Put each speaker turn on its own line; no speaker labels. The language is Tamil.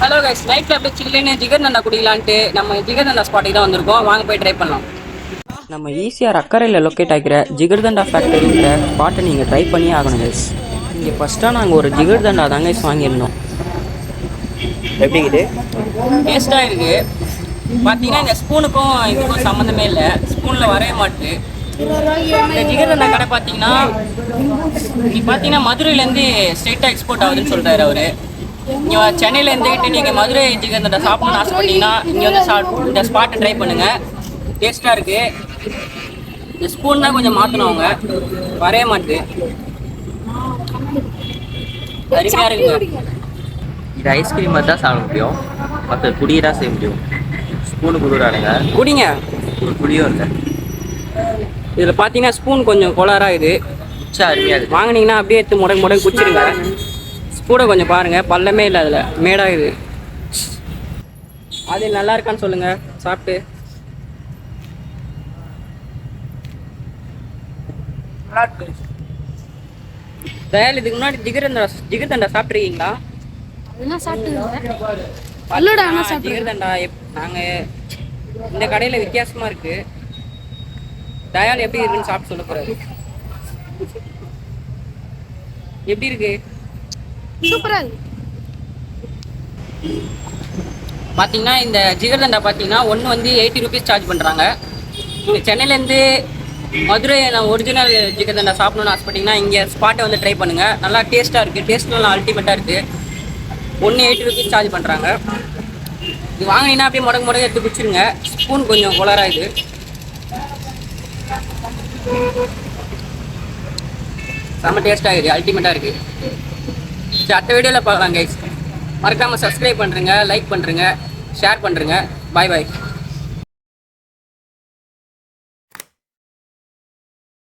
ஹலோ கைஸ், நைட்டில் அப்படியே சில்லுன்னு ஜிகர் தண்டா குடிக்கலான்ட்டு நம்ம ஜிகர் தண்டா ஸ்பாட்டுக்கு தான் வந்திருக்கோம். வாங்க போய் ட்ரை பண்ணலாம். நம்ம ஈஸியாக அக்கறையில் லொக்கேட் ஆகிற ஜிகர் தண்டா ஃபேக்டரிங்கிற ஸ்பாட்டை நீங்கள் ட்ரை பண்ணியே ஆகணும் கைஸ். இங்கே ஃபஸ்ட்டாக நாங்கள் ஒரு ஜிகர் தண்டா தாங்க கைஸ் வாங்கியிருந்தோம். எப்படி இருக்குது? டேஸ்ட்டாக இருக்குது. பார்த்தீங்கன்னா இந்த ஸ்பூனுக்கும் இதுக்கும் சம்மந்தமே இல்லை. ஸ்பூனில் வரைய மாட்டுது. இந்த ஜிகர் தண்டா கடை பார்த்தீங்கன்னா மதுரையிலேருந்து ஸ்ட்ரெயிட்டாக எக்ஸ்போர்ட் ஆகுதுன்னு சொல்கிறாரு அவர். இங்கே சென்னையில் இருந்துக்கிட்டு நீங்கள் மதுரை ஜிகர் தண்டா சாப்பிட்ணுன்னு ஆசைப்பட்டீங்கன்னா இங்கே வந்து இந்த ஸ்பாட்டை ட்ரை பண்ணுங்கள். டேஸ்ட்டாக இருக்குது. இந்த ஸ்பூன் தான் கொஞ்சம் மாற்றணும், அவங்க வரைய மாட்டுது. அருமையாக இருக்குங்க.
இது ஐஸ்கிரீம் மாதிரி தான் சாப்பிட முடியும், மற்ற குடியெல்லாம் செய்ய முடியும். ஸ்பூனு குளிரானுங்க,
குடிங்க.
குடியும் இல்லை.
இதில் பார்த்தீங்கன்னா ஸ்பூன் கொஞ்சம் கோளாராக இது.
அருமையாக இருக்குது.
வாங்கினீங்கன்னா அப்படியே எடுத்து முடங்கு குடிச்சிருங்க. ஸ்பூனை கொஞ்சம் பாருங்கள், பள்ளமே இல்லை, அதில் மேடாக இது. அது நல்லா இருக்கான்னு சொல்லுங்கள் சாப்பிட்டு. தயால், இதுக்கு முன்னாடி ஜிகர் தண்டா சாப்பிட்ருக்கீங்களா? ஜிகர் தண்டா நாங்கள் இந்த கடையில் வித்தியாசமாக இருக்குது. தயால் எப்படி இருக்குன்னு சாப்பிட்டு சொல்ல போகிறாரு. எப்படி இருக்கு?
சூப்பரா இருக்கு.
பார்த்தீங்கன்னா இந்த ஜிகர் தண்டா பார்த்தீங்கன்னா ஒன்று வந்து 80 rupees சார்ஜ் பண்ணுறாங்க. இங்கே சென்னையிலேருந்து மதுரை நான் ஒரிஜினல் ஜிகர் தண்டா சாப்பிடணுன்னு ஆசைப்பட்டீங்கன்னா இங்கே ஸ்பாட்டை வந்து ட்ரை பண்ணுங்கள். நல்லா டேஸ்ட்டாக இருக்குது. டேஸ்ட்டும் நல்லா அல்டிமேட்டாக இருக்குது. ஒன்று 80 rupees சார்ஜ் பண்ணுறாங்க. இது வாங்கினீங்கன்னா அப்படியே முடங்கு எடுத்து குடிச்சிருங்க. ஸ்பூன் கொஞ்சம் கோளாராக இது. செம்ம டேஸ்ட்டாக இருக்குது, அல்டிமேட்டாக இருக்குது. சரி, அடுத்த வீடியோவில் பார்க்கலாம் கைஸ். மறக்காமல் சப்ஸ்கிரைப் பண்ணுறங்க, லைக் பண்ணுறங்க, ஷேர் பண்ணுறங்க. பாய் பாய்.